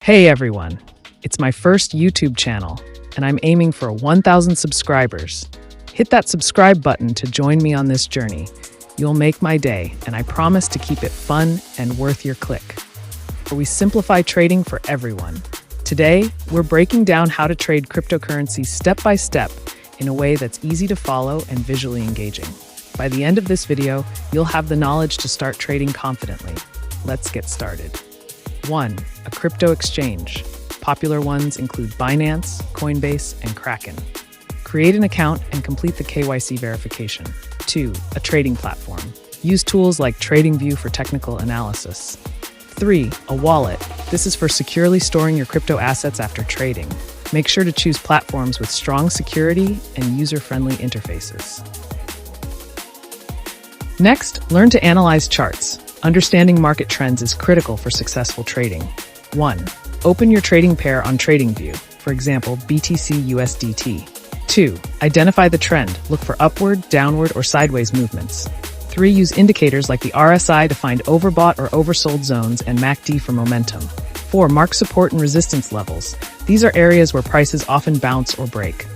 Hey everyone, it's my first YouTube channel, and I'm aiming for 1,000 subscribers. Hit that subscribe button to join me on this journey. You'll make my day, and I promise to keep it fun and worth your click. Where we simplify trading for everyone. Today, we're breaking down how to trade cryptocurrency step by step in a way that's easy to follow and visually engaging. By the end of this video, you'll have the knowledge to start trading confidently. Let's get started. 1. A crypto exchange. Popular ones include Binance, Coinbase, and Kraken. Create an account and complete the KYC verification. 2. A trading platform. Use tools like TradingView for technical analysis. 3. A wallet. This is for securely storing your crypto assets after trading. Make sure to choose platforms with strong security and user-friendly interfaces. Next, learn to analyze charts. Understanding market trends is critical for successful trading. 1. Open your trading pair on TradingView, for example, BTC USDT. 2. Identify the trend. Look for upward, downward, or sideways movements. 3. Use indicators like the RSI to find overbought or oversold zones and MACD for momentum. 4. Mark support and resistance levels. These are areas where prices often bounce or break.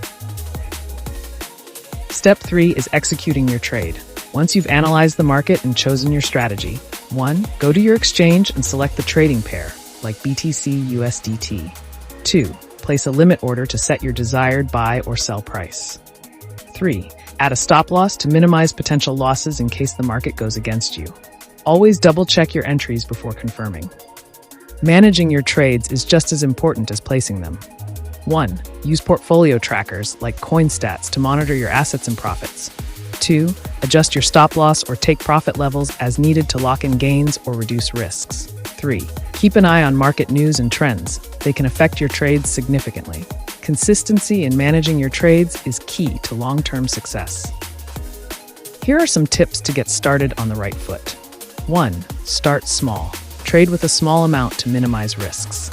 Step 3 is executing your trade. Once you've analyzed the market and chosen your strategy, 1. Go to your exchange and select the trading pair, like BTC USDT. 2. Place a limit order to set your desired buy or sell price. 3. Add a stop loss to minimize potential losses in case the market goes against you. Always double-check your entries before confirming. Managing your trades is just as important as placing them. 1. Use portfolio trackers like CoinStats to monitor your assets and profits. 2. Adjust your stop loss or take profit levels as needed to lock in gains or reduce risks. 3. Keep an eye on market news and trends. They can affect your trades significantly. Consistency in managing your trades is key to long-term success. Here are some tips to get started on the right foot. 1. Start small. Trade with a small amount to minimize risks.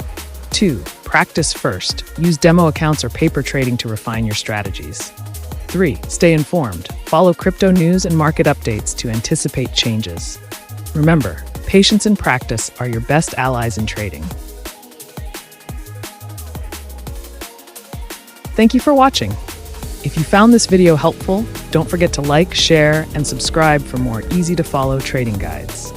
2. Practice first. Use demo accounts or paper trading to refine your strategies. 3. Stay informed. Follow crypto news and market updates to anticipate changes. Remember, patience and practice are your best allies in trading. Thank you for watching. If you found this video helpful, don't forget to like, share, and subscribe for more easy-to-follow trading guides.